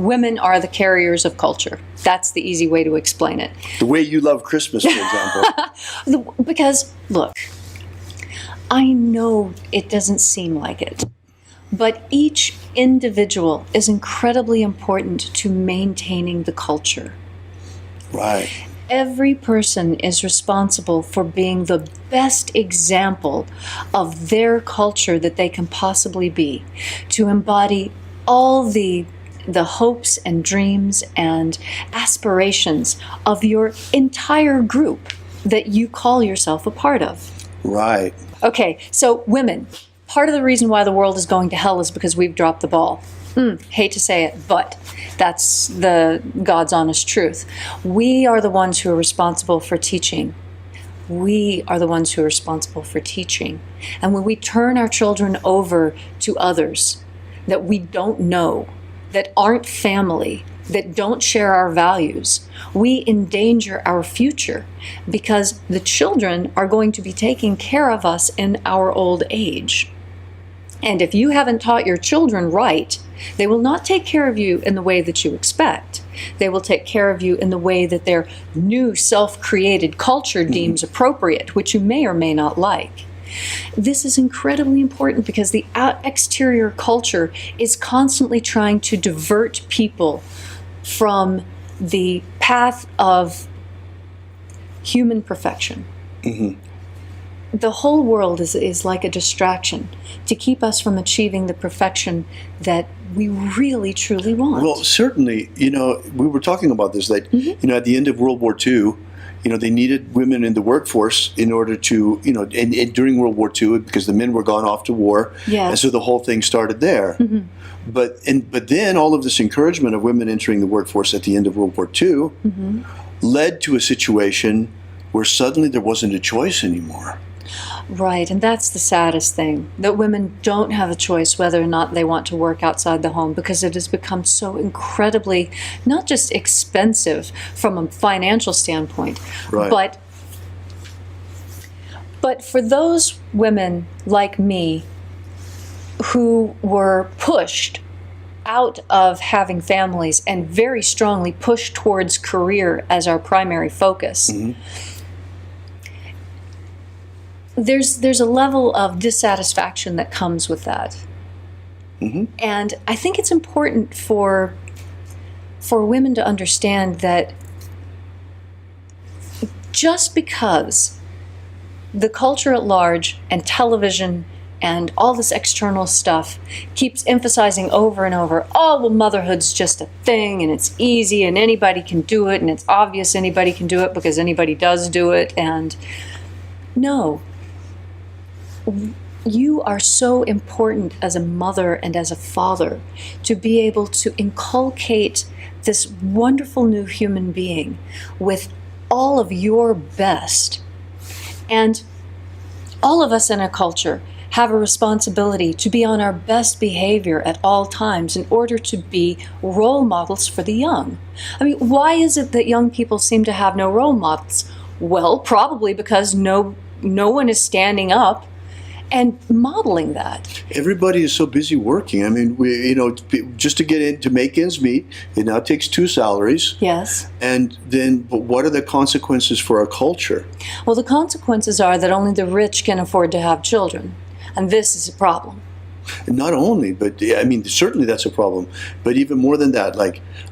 women are the carriers of culture. That's the easy way to explain it. The way you love Christmas, for example. Because, look, I know it doesn't seem like it, but each individual is incredibly important to maintaining the culture. Right. Every person is responsible for being the best example of their culture that they can possibly be, to embody all the hopes and dreams and aspirations of your entire group that you call yourself a part of. Right. Okay, so women, part of the reason why the world is going to hell is because we've dropped the ball. Hate to say it, but that's the God's honest truth. We are the ones who are responsible for teaching. We are the ones who are responsible for teaching. And when we turn our children over to others that we don't know, that aren't family, that don't share our values, we endanger our future, because the children are going to be taking care of us in our old age. And if you haven't taught your children right, they will not take care of you in the way that you expect. They will take care of you in the way that their new self-created culture deems appropriate, which you may or may not like. This is incredibly important because the exterior culture is constantly trying to divert people from the path of human perfection. Mm-hmm. The whole world is like a distraction to keep us from achieving the perfection that we really, truly want. Well, certainly, we were talking about this, that, at the end of World War II, they needed women in the workforce in order to, and during World War II, because the men were gone off to war. Yes. And so the whole thing started there. Mm-hmm. But then all of this encouragement of women entering the workforce at the end of World War II led to a situation where suddenly there wasn't a choice anymore. Right, and that's the saddest thing, that women don't have a choice whether or not they want to work outside the home, because it has become so incredibly, not just expensive from a financial standpoint, right. but for those women like me who were pushed out of having families and very strongly pushed towards career as our primary focus, there's a level of dissatisfaction that comes with that. Mm-hmm. And I think it's important for women to understand that just because the culture at large and television and all this external stuff keeps emphasizing over and over, well, motherhood's just a thing and it's easy and anybody can do it and it's obvious anybody can do it because anybody does do it, and no. You are so important as a mother and as a father to be able to inculcate this wonderful new human being with all of your best. And all of us in our culture have a responsibility to be on our best behavior at all times in order to be role models for the young. I mean, why is it that young people seem to have no role models? Well, probably because no one is standing up and modeling that. Everybody is so busy working. I mean, just to get in, to make ends meet, it now takes 2 salaries. Yes. And then, but what are the consequences for our culture? Well, the consequences are that only the rich can afford to have children. And this is a problem. Not only, but certainly that's a problem. But even more than that,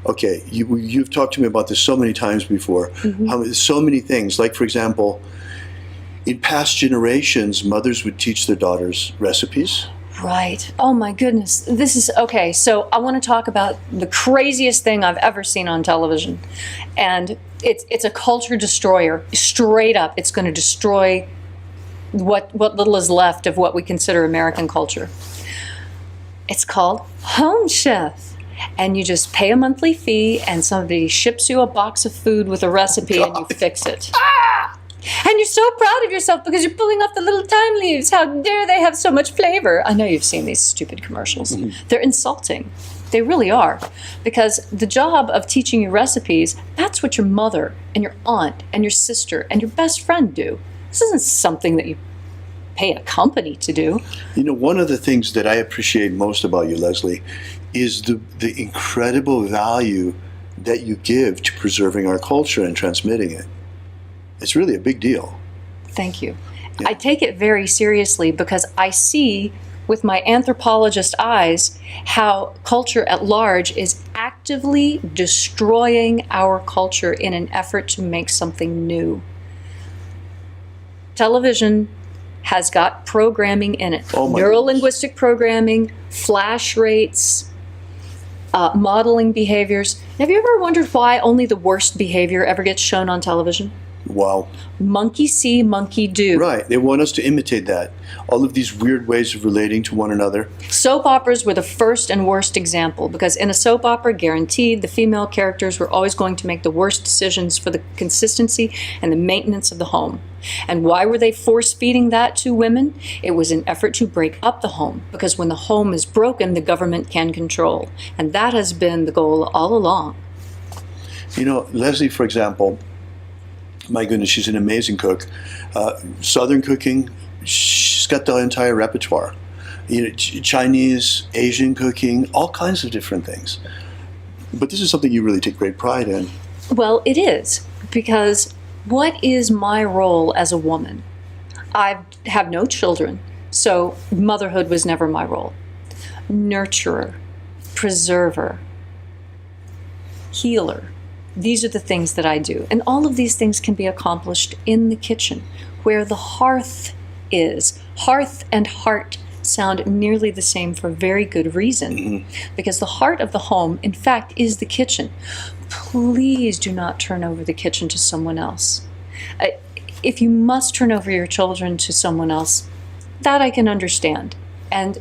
okay, you've talked to me about this so many times before. Mm-hmm. How so many things, like, for example, in past generations, mothers would teach their daughters recipes. Right. Oh my goodness. This is, okay, so I want to talk about the craziest thing I've ever seen on television. And it's a culture destroyer. Straight up, it's going to destroy what little is left of what we consider American culture. It's called Home Chef. And you just pay a monthly fee and somebody ships you a box of food with a recipe and you fix it. And you're so proud of yourself because you're pulling off the little thyme leaves. How dare they have so much flavor? I know you've seen these stupid commercials. Mm-hmm. They're insulting. They really are. Because the job of teaching you recipes, that's what your mother and your aunt and your sister and your best friend do. This isn't something that you pay a company to do. You know, one of the things that I appreciate most about you, Leslie, is the incredible value that you give to preserving our culture and transmitting it. It's really a big deal. Thank you. Yeah. I take it very seriously because I see with my anthropologist eyes how culture at large is actively destroying our culture in an effort to make something new. Television has got programming in it. Oh my Neuro-linguistic programming, flash rates, modeling behaviors. Have you ever wondered why only the worst behavior ever gets shown on television? Wow. Monkey see, monkey do. Right. They want us to imitate that. All of these weird ways of relating to one another. Soap operas were the first and worst example because in a soap opera, guaranteed, the female characters were always going to make the worst decisions for the consistency and the maintenance of the home. And why were they force-feeding that to women? It was an effort to break up the home because when the home is broken, the government can control. And that has been the goal all along. You know, Leslie, for example, my goodness, she's an amazing cook. Southern cooking, she's got the entire repertoire. You know, Chinese, Asian cooking, all kinds of different things. But this is something you really take great pride in. Well, it is, because what is my role as a woman? I have no children, so motherhood was never my role. Nurturer, preserver, healer. These are the things that I do. And all of these things can be accomplished in the kitchen, where the hearth is. Hearth and heart sound nearly the same for very good reason. Because the heart of the home, in fact, is the kitchen. Please do not turn over the kitchen to someone else. If you must turn over your children to someone else, that I can understand. And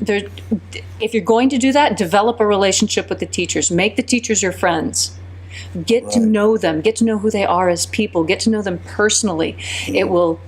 if you're going to do that, develop a relationship with the teachers. Make the teachers your friends. Get to know them. Get to know who they are as people. Get to know them personally. It will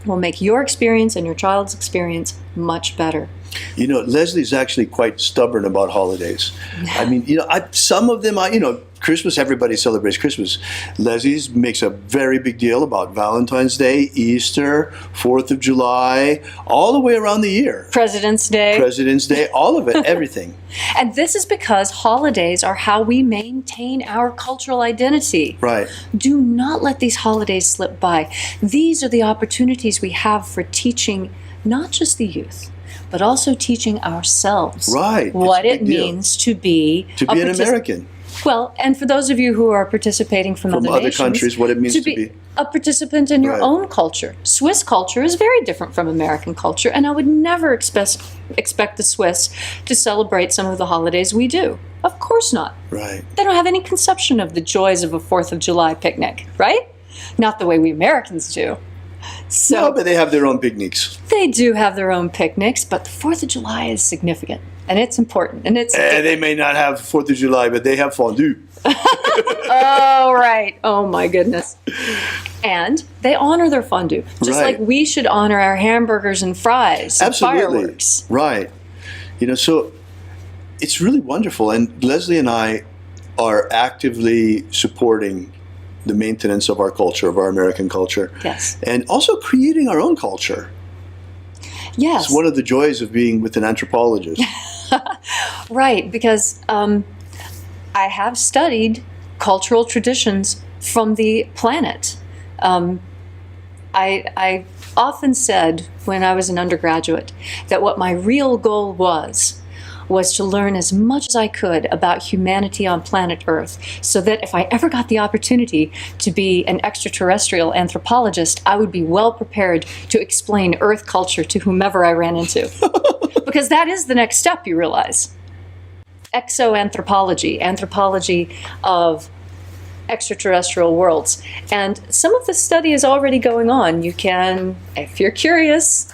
make your experience and your child's experience much better. You know, Leslie's actually quite stubborn about holidays. I mean, you know, some of them, you know, Christmas, everybody celebrates Christmas. Leslie makes a very big deal about Valentine's Day, Easter, 4th of July, all the way around the year. President's Day, all of it, everything. And this is because holidays are how we maintain our cultural identity. Right. Do not let these holidays slip by. These are the opportunities we have for teaching not just the youth, but also teaching ourselves what it means to be an American. Well, and for those of you who are participating from other nations, countries, what it means to be a participant in your own culture. Swiss culture is very different from American culture, and I would never expect the Swiss to celebrate some of the holidays we do. Of course not. Right. They don't have any conception of the joys of a 4th of July picnic, right? Not the way we Americans do. So, no, but they have their own picnics. They do have their own picnics, but the 4th of July is significant, and it's important. And they may not have 4th of July, but they have fondue. Oh, right. Oh, my goodness. And they honor their fondue, just like we should honor our hamburgers and fries and fireworks. Right. You know, so it's really wonderful. And Leslie and I are actively supporting the maintenance of our culture, of our American culture. Yes. And also creating our own culture. Yes. It's one of the joys of being with an anthropologist. Right, because I have studied cultural traditions from the planet. I often said when I was an undergraduate that what my real goal was to learn as much as I could about humanity on planet Earth, so that if I ever got the opportunity to be an extraterrestrial anthropologist, I would be well prepared to explain Earth culture to whomever I ran into. Because that is the next step, you realize. Exoanthropology, anthropology of extraterrestrial worlds. And some of the study is already going on. You can, if you're curious,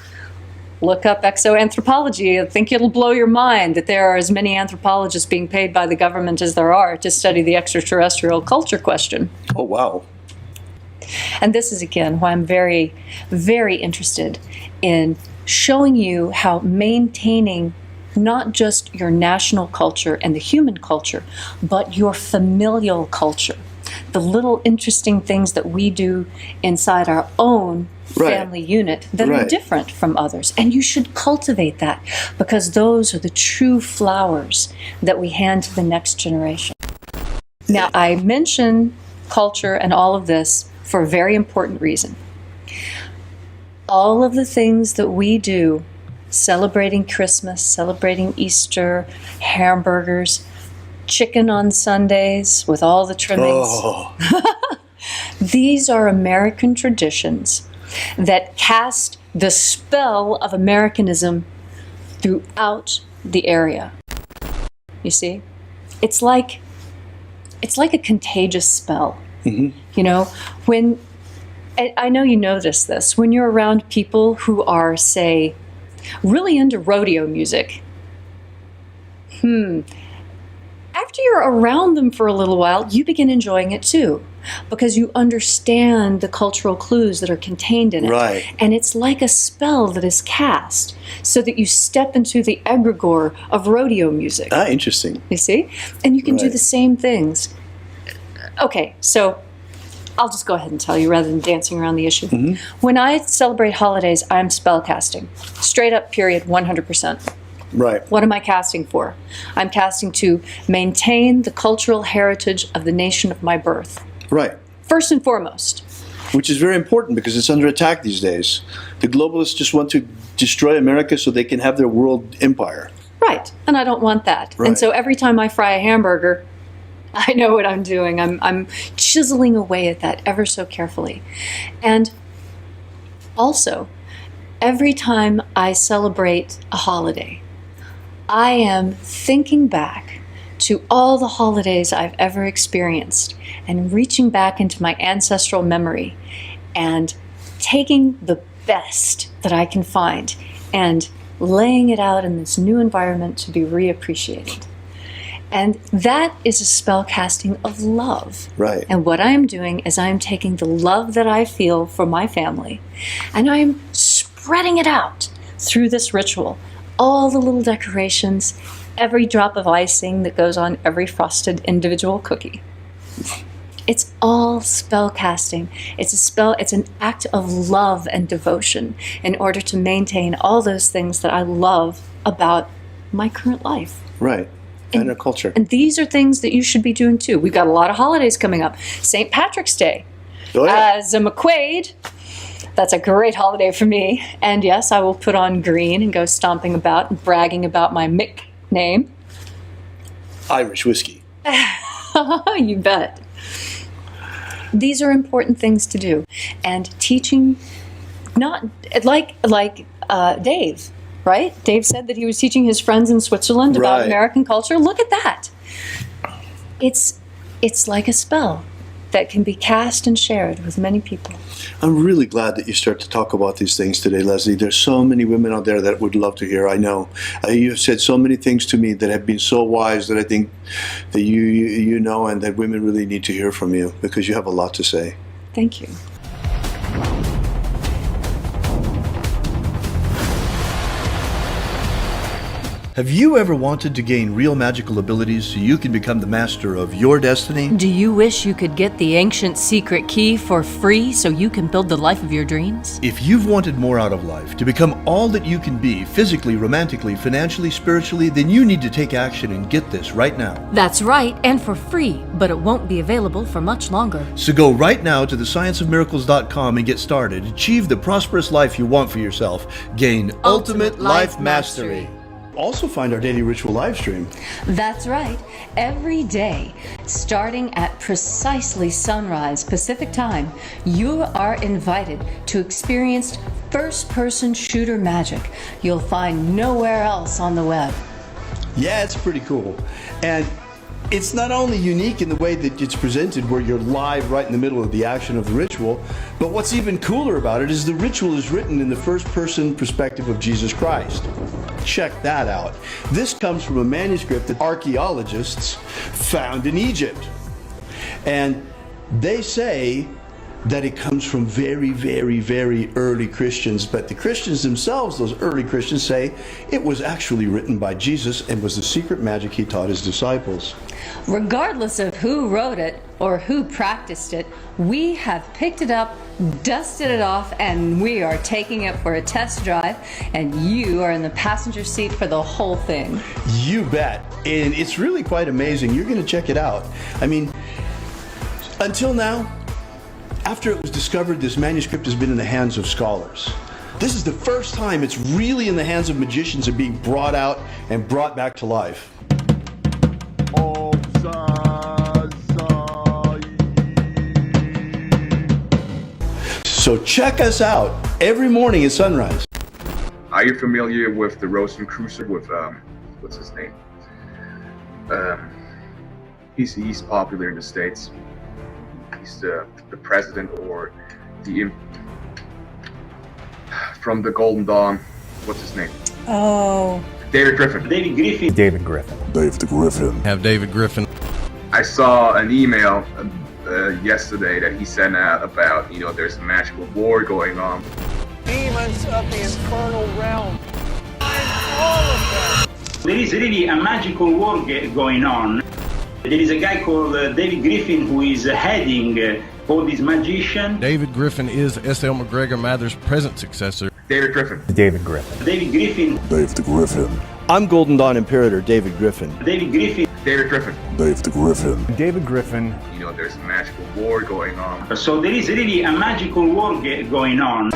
look up exoanthropology. I think it'll blow your mind that there are as many anthropologists being paid by the government as there are to study the extraterrestrial culture question. Oh, wow. And this is, again, why I'm very, very interested in showing you how maintaining not just your national culture and the human culture, but your familial culture, the little interesting things that we do inside our own Right. family unit that are Right. different from others. And you should cultivate that, because those are the true flowers that we hand to the next generation. Now, I mention culture and all of this for a very important reason. All of the things that we do, celebrating Christmas, celebrating Easter, hamburgers, chicken on Sundays with all the trimmings, these are American traditions that cast the spell of Americanism throughout the area. You see? It's like a contagious spell. Mm-hmm. You know, when I know you notice this, when you're around people who are, say, really into rodeo music, after you're around them for a little while, you begin enjoying it too, because you understand the cultural clues that are contained in it. Right. And it's like a spell that is cast so that you step into the egregore of rodeo music. Ah, interesting. You see? And you can do Right. the same things. Okay, so I'll just go ahead and tell you rather than dancing around the issue. Mm-hmm. When I celebrate holidays, I'm spell casting. Straight up, period, 100%. Right. What am I casting for? I'm casting to maintain the cultural heritage of the nation of my birth. Right. First and foremost. Which is very important because it's under attack these days. The globalists just want to destroy America so they can have their world empire. Right, and I don't want that. Right. And so every time I fry a hamburger, I know what I'm doing. I'm chiseling away at that ever so carefully. And also, every time I celebrate a holiday, I am thinking back to all the holidays I've ever experienced and reaching back into my ancestral memory and taking the best that I can find and laying it out in this new environment to be reappreciated. And that is a spell casting of love. Right. And what I'm doing is I'm taking the love that I feel for my family and I'm spreading it out through this ritual. All the little decorations, every drop of icing that goes on every frosted individual cookie. It's all spell casting. It's an act of love and devotion in order to maintain all those things that I love about my current life. Right. And our culture. And these are things that you should be doing too. We've got a lot of holidays coming up. St. Patrick's Day. Oh, yeah. As a McQuade, that's a great holiday for me. And yes, I will put on green and go stomping about and bragging about my Mick name. Irish whiskey. You bet. These are important things to do. And teaching, not like Dave, right? Dave said that he was teaching his friends in Switzerland about Right. American culture. Look at that. It's like a spell that can be cast and shared with many people. I'm really glad that you start to talk about these things today, Leslie. There's so many women out there that would love to hear. I know. You've said so many things to me that have been so wise that I think that you know and that women really need to hear from you because you have a lot to say. Thank you. Have you ever wanted to gain real magical abilities so you can become the master of your destiny? Do you wish you could get the ancient secret key for free so you can build the life of your dreams? If you've wanted more out of life, to become all that you can be, physically, romantically, financially, spiritually, then you need to take action and get this right now. That's right, and for free, but it won't be available for much longer. So go right now to thescienceofmiracles.com and get started. Achieve the prosperous life you want for yourself. Gain ultimate life mastery. Also find our daily ritual live stream. That's right. Every day, starting at precisely sunrise Pacific time, you are invited to experience first-person shooter magic you'll find nowhere else on the web. Yeah, it's pretty cool. And it's not only unique in the way that it's presented where you're live right in the middle of the action of the ritual, but what's even cooler about it is the ritual is written in the first-person perspective of Jesus Christ. Check that out. This comes from a manuscript that archaeologists found in Egypt. And they say that it comes from very, very, very early Christians, but the Christians themselves, those early Christians, say it was actually written by Jesus and was the secret magic he taught his disciples. Regardless of who wrote it or who practiced it, we have picked it up, dusted it off, and we are taking it for a test drive, and you are in the passenger seat for the whole thing. You bet. And it's really quite amazing. You're going to check it out. I mean, until now, after it was discovered, this manuscript has been in the hands of scholars. This is the first time it's really in the hands of magicians and being brought out and brought back to life. So check us out every morning at sunrise. Are you familiar with the Rosicrucian with what's his name? He's popular in the States. He's the president or the from the Golden Dawn. What's his name? Oh. David Griffin. David Griffin. David Griffin. David Griffin. Have David Griffin. I saw an email yesterday that he sent out about, you know, there's a magical war going on. Demons of the infernal realm. All of them. There is really a magical war going on. There is a guy called David Griffin who is heading all these magicians. David Griffin is S.L. McGregor Mather's present successor. David Griffin. David Griffin. David Griffin. David Griffin. I'm Golden Dawn Imperator David Griffin. David Griffin. David Griffin. David Griffin. David Griffin. You know, there's a magical war going on. So there is really a magical war going on.